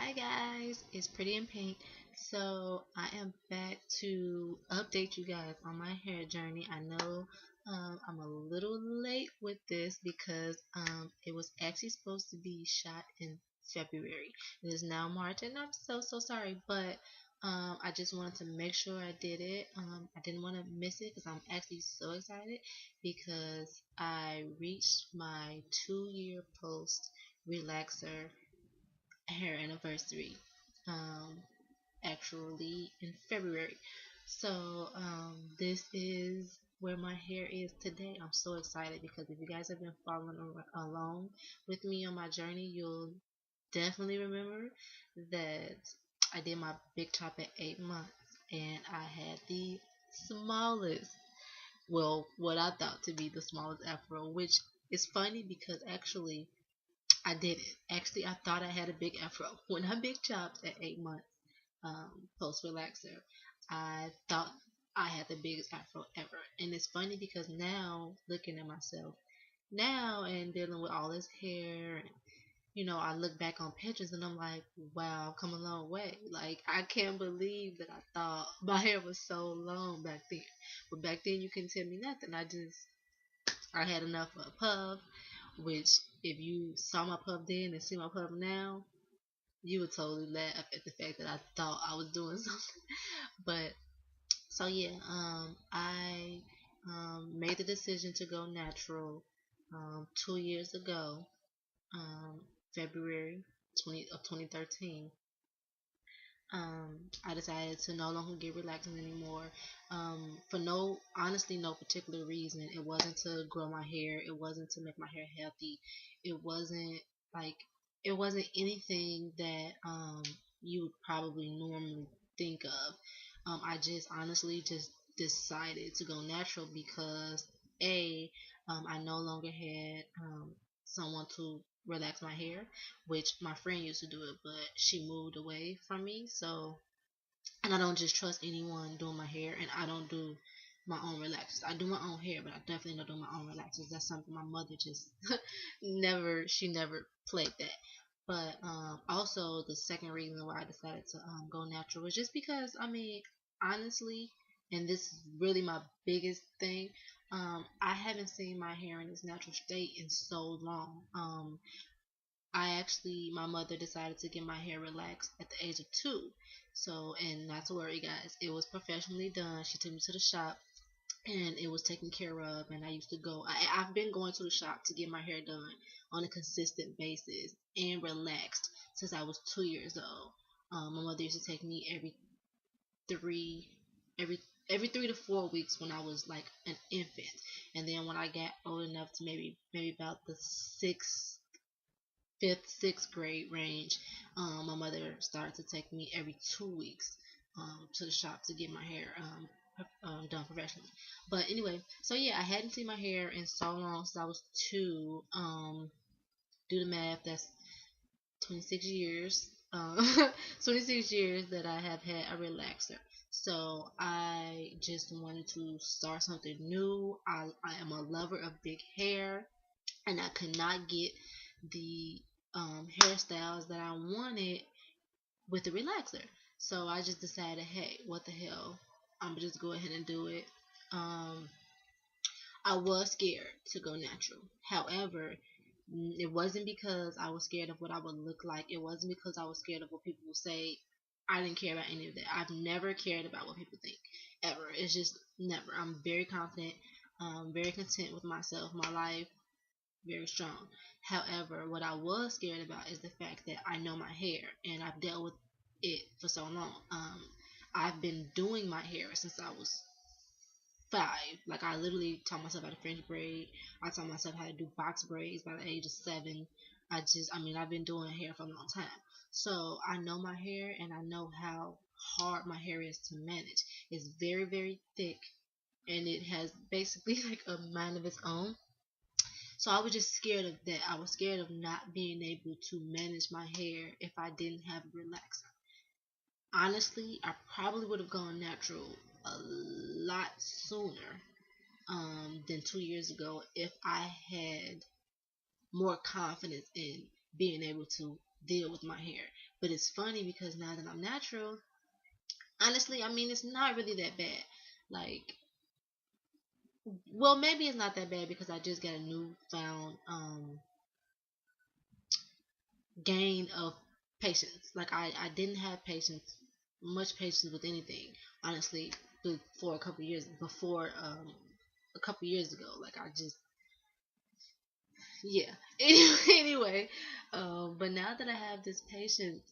Hi guys, it's Pretty in Pink. So I am back to update you guys on my hair journey. I know I'm a little late with this because it was actually supposed to be shot in February. It is now March and I'm so sorry, but I just wanted to make sure I did it. I didn't want to miss it because I'm actually so excited because I reached my 2-year post relaxer hair anniversary um, actually in February. So this is where my hair is today. I'm so excited because if you guys have been following along with me on my journey, you'll definitely remember that I did my big chop at 8 months and I had the smallest, well, what I thought to be the smallest afro, which is funny because actually I didn't. Actually, I thought I had a big afro. When I big chopped at 8 months, post relaxer, I thought I had the biggest afro ever. And it's funny because now, looking at myself now and dealing with all this hair, and I look back on pictures and I'm like, wow, I've come a long way. Like, I can't believe that I thought my hair was so long back then. But back then, you couldn't tell me nothing. I had enough of a puff, which if you saw my puff then and see my puff now, you would totally laugh at the fact that I thought I was doing something. But so yeah, I made the decision to go natural 2 years ago, um, February 2013. I decided to no longer get relaxing anymore. For honestly, no particular reason. It wasn't to grow my hair. It wasn't to make my hair healthy. It wasn't like, it wasn't anything that you would probably normally think of. I just honestly just decided to go natural because a I no longer had someone to relax my hair, which my friend used to do it, but she moved away from me. So, and I don't just trust anyone doing my hair, and I don't do my own relaxers. I do my own hair, but I definitely don't do my own relaxers. That's something my mother just she never played that. But also the second reason why I decided to go natural was just because honestly, and this is really my biggest thing. I haven't seen my hair in its natural state in so long. My mother decided to get my hair relaxed at the age of 2. So, and not to worry, guys, it was professionally done. She took me to the shop and it was taken care of. And I used to go, I've been going to the shop to get my hair done on a consistent basis and relaxed since I was 2 years old. My mother used to take me three, every, every 3 to 4 weeks when I was like an infant. And then when I got old enough to maybe about the fifth, sixth grade range, my mother started to take me every 2 weeks to the shop to get my hair done professionally. But anyway, so yeah, I hadn't seen my hair in so long since I was 2. Do the math, that's 26 years. 26 years that I have had a relaxer. So I just wanted to start something new. I am a lover of big hair, and I could not get the hairstyles that I wanted with the relaxer. So I just decided, hey, what the hell? I'm gonna just go ahead and do it. Um, I was scared to go natural. However, it wasn't because I was scared of what I would look like. It wasn't because I was scared of what people would say. I didn't care about any of that. I've never cared about what people think, ever. It's just never. I'm very confident, very content with myself, my life, very strong. However, what I was scared about is the fact that I know my hair and I've dealt with it for so long. I've been doing my hair since I was 5. Like, I literally taught myself how to French braid. I taught myself how to do box braids by the age of 7. I've been doing hair for a long time. So I know my hair and I know how hard my hair is to manage. It's very, very thick and it has basically like a mind of its own. So I was just scared of that. I was scared of not being able to manage my hair if I didn't have a relaxer. Honestly, I probably would have gone natural a lot sooner than 2 years ago if I had more confidence in being able to deal with my hair. But it's funny because now that I'm natural, honestly, I mean, it's not really that bad. Like, well, maybe it's not that bad because I just got a newfound gain of patience. Like I didn't have patience, much patience with anything, honestly, before a couple years ago. Like I just yeah. Anyway, but now that I have this patience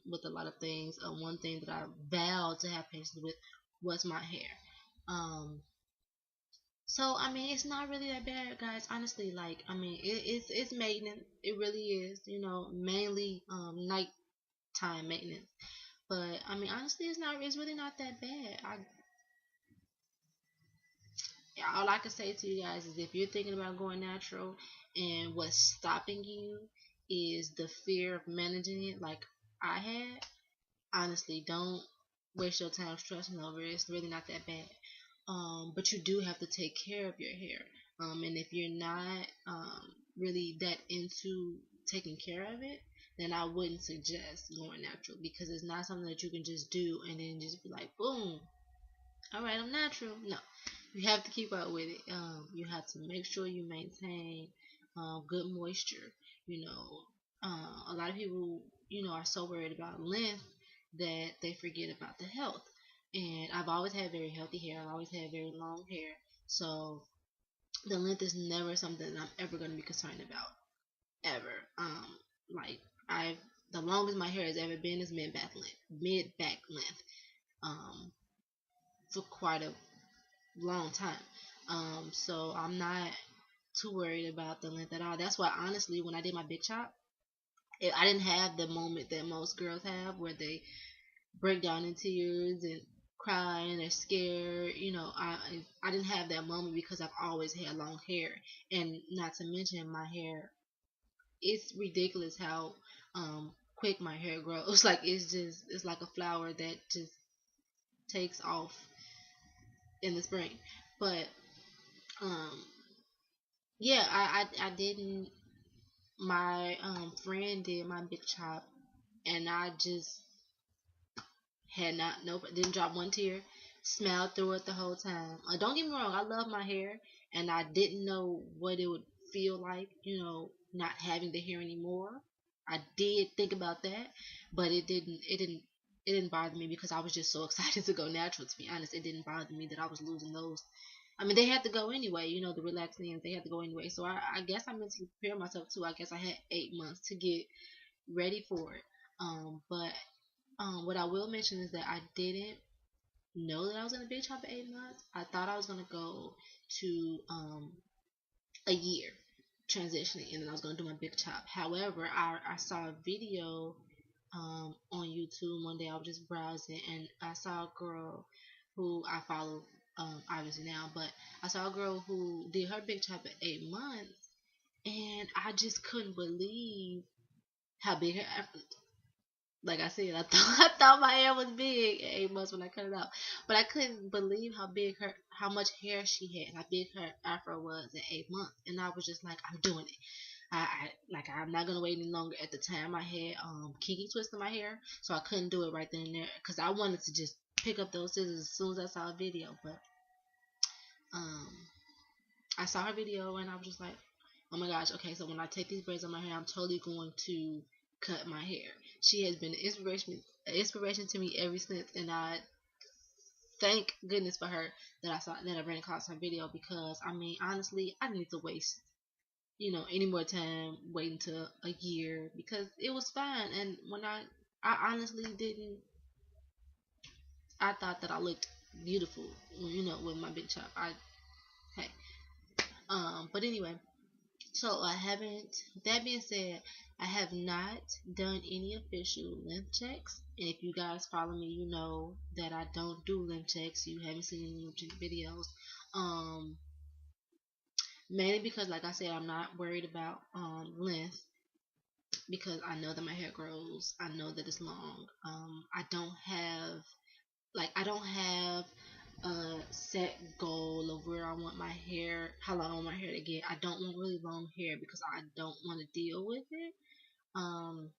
with a lot of things, one thing that I vowed to have patience with was my hair. Um, So I mean, it's not really that bad, guys. Honestly, like I mean, it's maintenance. It really is. Mainly nighttime maintenance. But I mean, honestly, it's not. It's really not that bad. All I can say to you guys is if you're thinking about going natural, and what's stopping you is the fear of managing it, like I had. Honestly, don't waste your time stressing over it. It's really not that bad. But you do have to take care of your hair. And if you're not really that into taking care of it, then I wouldn't suggest going natural because it's not something that you can just do and then just be like, boom, all right, I'm natural. No, you have to keep up with it. You have to make sure you maintain good moisture. You know, a lot of people, are so worried about length that they forget about the health. And I've always had very healthy hair. I've always had very long hair. So the length is never something that I'm ever going to be concerned about. Ever. Like I've the longest my hair has ever been is mid back length. Mid back length. Um, for quite a long time. So I'm not too worried about the length at all. That's why honestly, when I did my big chop, I didn't have the moment that most girls have where they break down in tears and cry and they're scared. I didn't have that moment because I've always had long hair, and not to mention my hair. It's ridiculous how quick my hair grows. Like it's like a flower that just takes off in the spring. But um yeah, I didn't. My friend did my big chop, and I just had not nope didn't drop one tear. Smiled through it the whole time. Don't get me wrong, I love my hair, and I didn't know what it would feel like, not having the hair anymore. I did think about that, but it didn't bother me because I was just so excited to go natural. To be honest, it didn't bother me that I was losing those. I mean, they had to go anyway, the relaxing ends, they had to go anyway. So I guess I mentally prepared myself too. I guess I had 8 months to get ready for it. But what I will mention is that I didn't know that I was gonna big chop at 8 months. I thought I was gonna go to a year transitioning, and then I was gonna do my big chop. However, I saw a video on YouTube one day. I was just browsing, and I saw a girl who I follow obviously now, but I saw a girl who did her big chop at 8 months, and I just couldn't believe how big her like I said, I thought I thought my hair was big at 8 months when I cut it out, but I couldn't believe how much hair she had, how big her afro was at 8 months, and I was just like, I'm doing it. I'm not gonna wait any longer. At the time, I had Kiki twist in my hair, so I couldn't do it right then and there because I wanted to just pick up those scissors as soon as I saw a video. But um, I saw her video and I was just like, oh my gosh, okay, so when I take these braids on my hair, I'm totally going to cut my hair. She has been an inspiration to me ever since, and I thank goodness for her that I ran across her video because I mean honestly I need to waste any more time waiting to a year because it was fine. And when I honestly didn't. I thought that I looked beautiful, with my big chop. Hey, but anyway, so I haven't. That being said, I have not done any official length checks. And if you guys follow me, you know that I don't do length checks. You haven't seen any length check videos. Um, Mainly because, like I said, I'm not worried about length because I know that my hair grows. I know that it's long. I don't have a set goal of where I want my hair, how long I want my hair to get. I don't want really long hair because I don't want to deal with it. Um,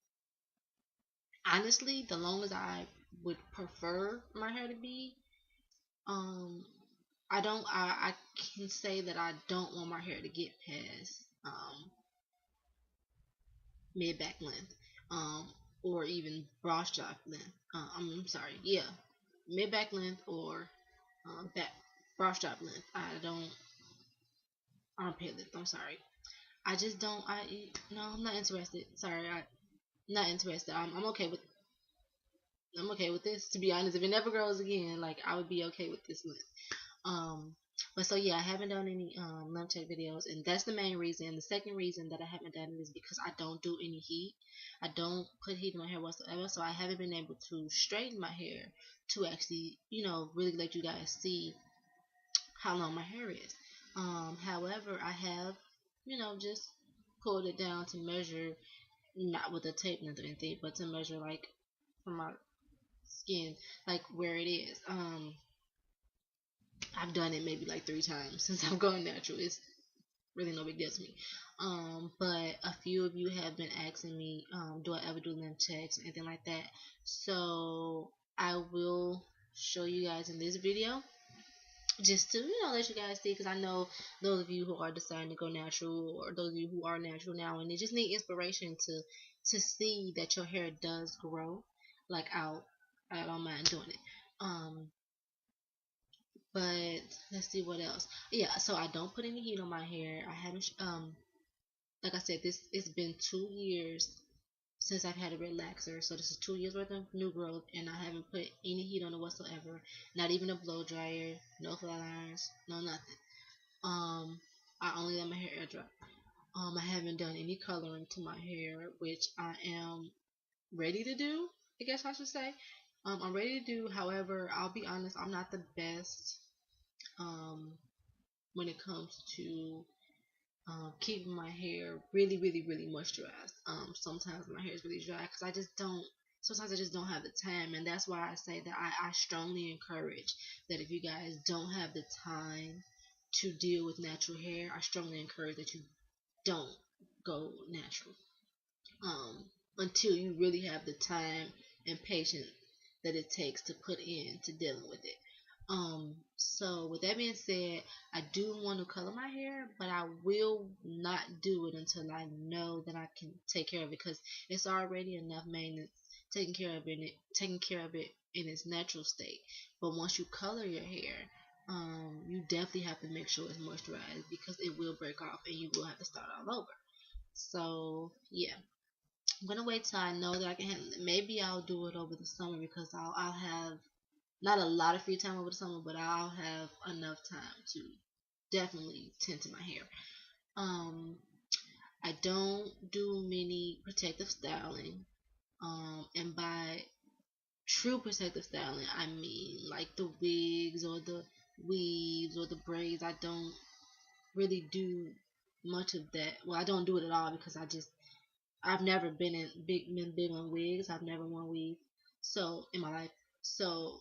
honestly, the longest I would prefer my hair to be, um, I can say that I don't want my hair to get past mid back length, um, or even bra strap length. I'm sorry, yeah, mid back length or back bra strap length. I don't armpit length. I'm sorry. I just don't. No, I'm not interested. Sorry, I'm not interested. I'm okay with. I'm okay with this. To be honest, if it never grows again, like I would be okay with this length. Um, but so yeah, I haven't done any limb check videos, and that's the main reason. The second reason that I haven't done it is because I don't do any heat. I don't put heat in my hair whatsoever, so I haven't been able to straighten my hair to actually, really let you guys see how long my hair is. However, I have, just pulled it down to measure, not with a tape or anything, but to measure like from my skin, like where it is. I've done it maybe like 3 times since I've gone natural. It's really no big deal to me. But a few of you have been asking me, do I ever do limb checks or anything like that? So I will show you guys in this video just to let you guys see, because I know those of you who are deciding to go natural, or those of you who are natural now and they just need inspiration to see that your hair does grow. Like I don't mind doing it. Um, but let's see what else. Yeah, so I don't put any heat on my hair. I haven't like I said, this it's been 2 years since I've had a relaxer. So this is 2 years worth of new growth, and I haven't put any heat on it whatsoever. Not even a blow dryer, no flat irons, no nothing. Um, I only let my hair air dry. I haven't done any coloring to my hair, which I am ready to do. I guess I should say. I'm ready to do. However, I'll be honest, I'm not the best. Um, when it comes to keeping my hair really, really, really moisturized. Sometimes my hair is really dry because I just don't. Sometimes I just don't have the time, and that's why I say that I strongly encourage that if you guys don't have the time to deal with natural hair, I strongly encourage that you don't go natural until you really have the time and patience that it takes to put into dealing with it. So with that being said, I do want to color my hair, but I will not do it until I know that I can take care of it, because it's already enough maintenance taking care of it in its natural state. But once you color your hair, you definitely have to make sure it's moisturized, because it will break off and you will have to start all over. So yeah, I'm gonna wait till I know that I can handle it. Maybe I'll do it over the summer, because I'll have not a lot of free time over the summer, but I'll have enough time to definitely tend to my hair. Um, I don't do many protective styling. And by true protective styling, I mean like the wigs or the weaves or the braids. I don't really do much of that. Well, I don't do it at all, because I've never been big on wigs. I've never worn weave, so in my life. So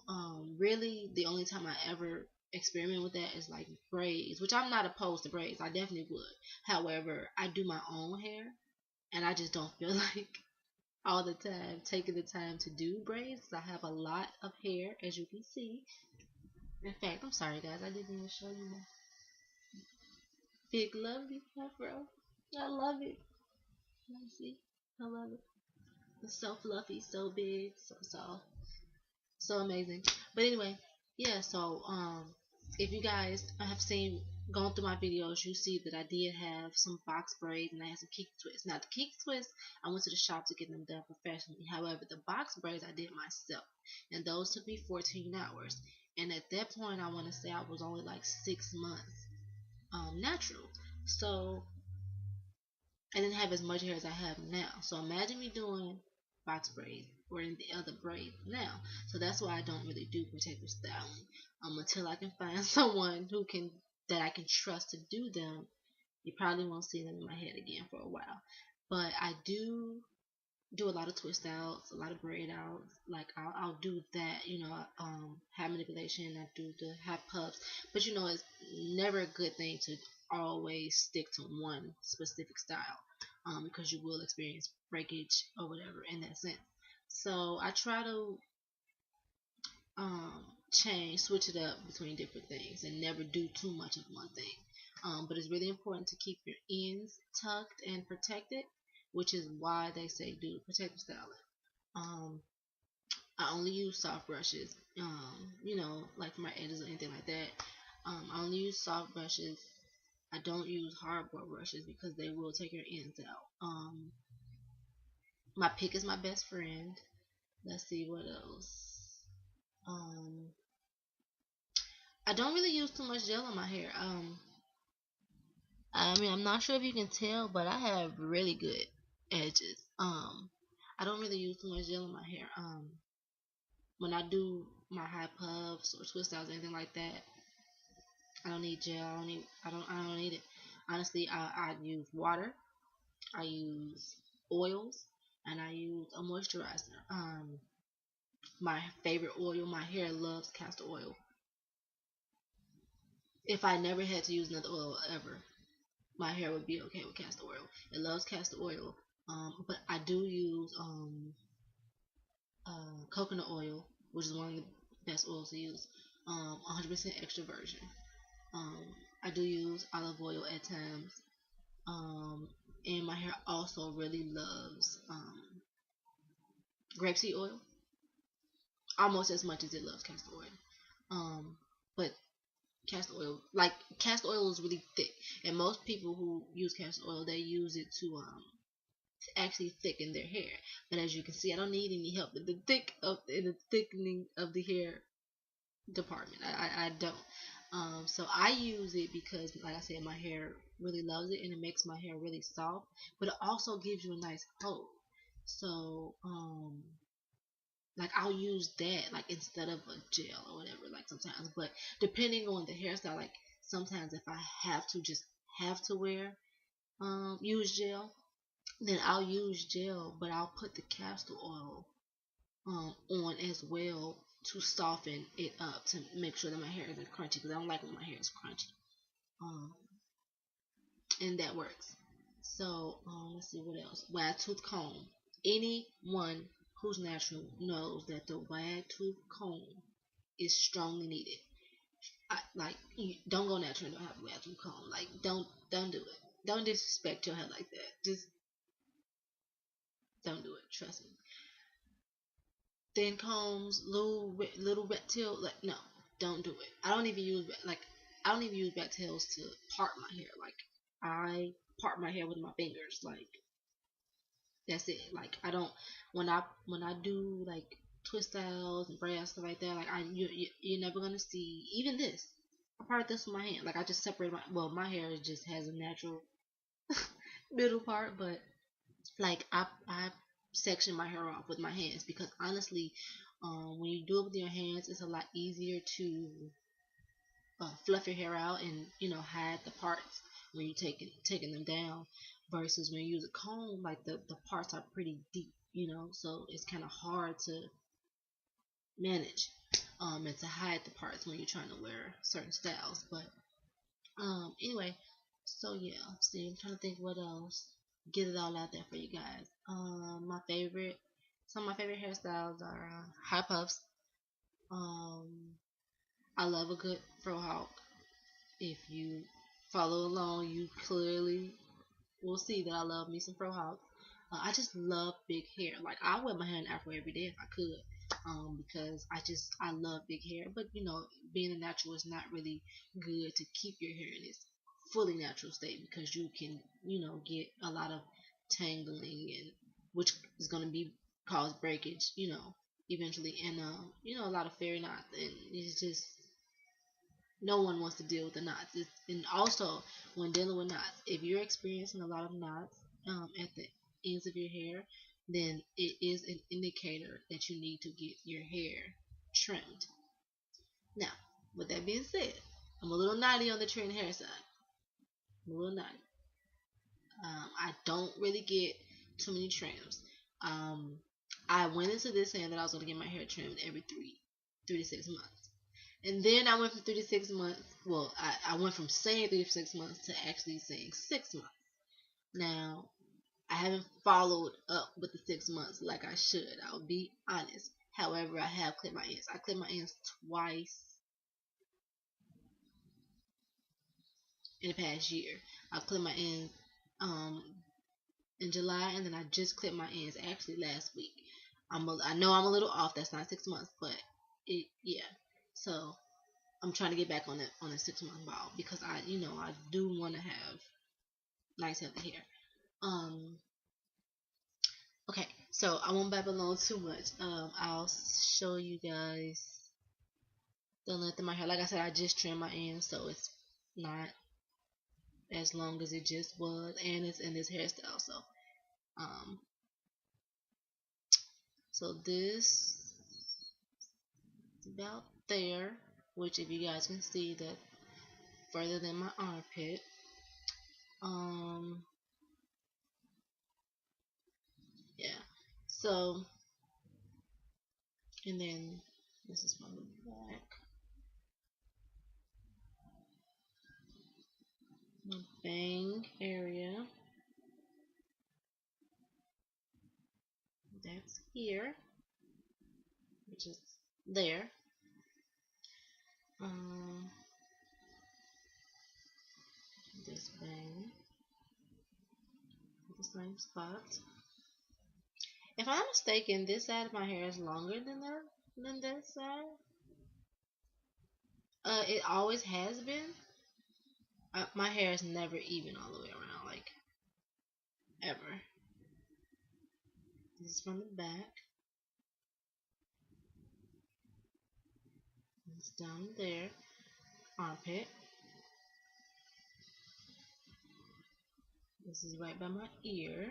really the only time I ever experiment with that is like braids, which I'm not opposed to braids. I definitely would. However, I do my own hair, and I just don't feel like all the time taking the time to do braids. I have a lot of hair, as you can see. In fact, I'm sorry guys, I didn't even show you my big lovely afro. I love it. Let me see. I love it. It's so fluffy, so big, so soft, so amazing. But anyway, yeah. So if you guys have seen gone through my videos, you see that I did have some box braids and I had some kinky twists. Now the kinky twists, I went to the shop to get them done professionally. However, the box braids I did myself, and those took me 14 hours. And at that point, I want to say I was only like 6 months natural. So I didn't have as much hair as I have now. So imagine me doing box braids or in the other braids now. So that's why I don't really do protective styling. Until I can find someone that I can trust to do them. You probably won't see them in my head again for a while. But I do a lot of twist outs, a lot of braid outs. Like I'll do that, hair manipulation. I do the hair puffs, but it's never a good thing to always stick to one specific style, because you will experience breakage or whatever in that sense. So I try to switch it up between different things and never do too much of one thing. But it's really important to keep your ends tucked and protected, which is why they say do protective styling. Um, I only use soft brushes, like for my edges or anything like that. I only use soft brushes. I don't use hardboard brushes because they will take your ends out. My pick is my best friend. Let's see what else. Um, I don't really use too much gel on my hair. I mean, I'm not sure if you can tell, but I have really good edges. I don't really use too much gel in my hair. When I do my high puffs or twist outs, anything like that, I don't need gel. I don't need it. Honestly, I use water. I use oils, and I use a moisturizer. My favorite oil. My hair loves castor oil. If I never had to use another oil ever, my hair would be okay with castor oil. It loves castor oil. But I do use coconut oil, which is one of the best oils to use. 100% extra virgin. Um, I do use olive oil at times. Um, and my hair also really loves grapeseed oil, almost as much as it loves castor oil. But castor oil is really thick, and most people who use castor oil, they use it to actually thicken their hair. But as you can see, I don't need any help in the thickening of the hair department. I don't. So I use it because, like I said, my hair really loves it, and it makes my hair really soft. But it also gives you a nice hold. So like I'll use that like instead of a gel or whatever, like sometimes. But depending on the hairstyle, like sometimes if I have to wear use gel, then I'll use gel, but I'll put the castor oil on as well to soften it up to make sure that my hair isn't crunchy, because I don't like when my hair is crunchy. Um, and that works. So let's see what else. Wag tooth comb. Anyone who's natural knows that the wag tooth comb is strongly needed. You don't go natural and don't have a wag tooth comb. Like don't do it. Don't disrespect your hair like that. Just don't do it. Trust me. Thin combs, little rat tail. Like no, don't do it. I don't even use rat tails to part my hair. Like I part my hair with my fingers. Like that's it. Like I don't when I do like twist styles and braids stuff like that. Like you're never gonna see even this. I part this with my hand. Like I just separate my hair just has a natural middle part, but like I section my hair off with my hands because honestly, when you do it with your hands, it's a lot easier to fluff your hair out and hide the parts when you taking them down versus when you use a comb. Like the parts are pretty deep, so it's kind of hard to manage and to hide the parts when you're trying to wear certain styles. But anyway, so yeah, see, I'm trying to think what else. Get it all out there for you guys. Some of my favorite hairstyles are high puffs. Um, I love a good fro hawk. If you follow along, you clearly will see that I love me some fro hawks. I just love big hair. Like I wear my hair in afro every day if I could, because I love big hair. But being a natural is not really good to keep your hair in its fully natural state because you can get a lot of tangling and which is gonna be cause breakage, eventually, and a lot of fairy knots, and it's just no one wants to deal with the knots. And also, when dealing with knots, if you're experiencing a lot of knots at the ends of your hair, then it is an indicator that you need to get your hair trimmed. Now, with that being said, I'm a little naughty on the trimmed hair side. I'm a little naughty. I don't really get too many trims. Um, I went into this saying that I was going to get my hair trimmed every 3 to 6 months. And then I went from 3 to 6 months. Well, I went from saying 3 to 6 months to actually saying 6 months. Now, I haven't followed up with the 6 months like I should. I'll be honest. However, I have clipped my ends. I clipped my ends twice in the past year. I clipped my ends um in July, and then I just clipped my ends actually last week. I know I'm a little off. That's not 6 months, but yeah. So I'm trying to get back on a 6 month ball because I do want to have nice healthy hair. Okay, so I won't babble on too much. I'll show you guys the length of my hair. Like I said, I just trimmed my ends, so it's not as long as it just was, and it's in this hairstyle. Um, so this is about there, which if you guys can see that further than my armpit. Um, yeah. So, and then this is from the back. My bang area. That's here, which is there. Um, this bang, the same spot. If I'm not mistaken, this side of my hair is longer than this side. It always has been. My hair is never even all the way around, like ever. This is from the back. It's down there, armpit. This is right by my ear.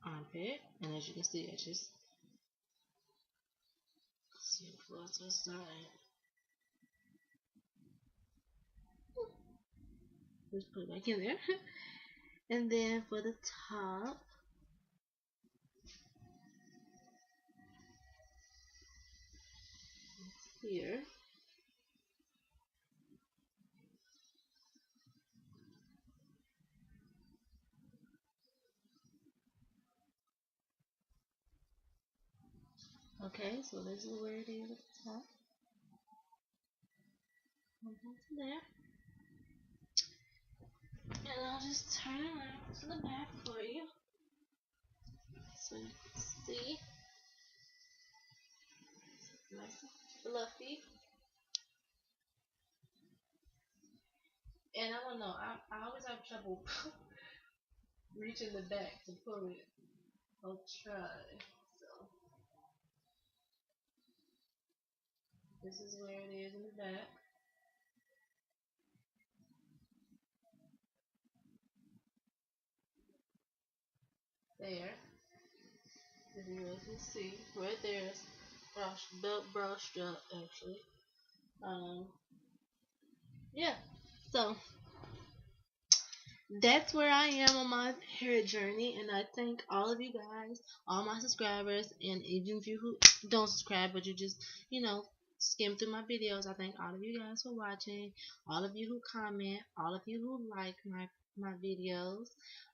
Armpit, and as you can see, I just see it close to the side. Just put it back in there. And then for the top, here. Okay, so this is where it is at the top. To there. And I'll just turn around to the back for you so you can see. Nice and fluffy. And I don't know, I always have trouble reaching the back to pull it. I'll try. So this is where it is in the back. There. If you guys can see, right there is brow strap actually. Um, yeah. So that's where I am on my hair journey, and I thank all of you guys, all my subscribers, and even if you who don't subscribe but you just skim through my videos, I thank all of you guys for watching, all of you who comment, all of you who like my videos.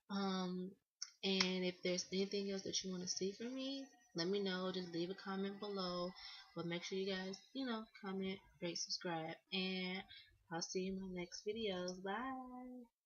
Um, and if there's anything else that you want to see from me, let me know. Just leave a comment below. But make sure you guys, comment, rate, subscribe, and I'll see you in my next videos. Bye.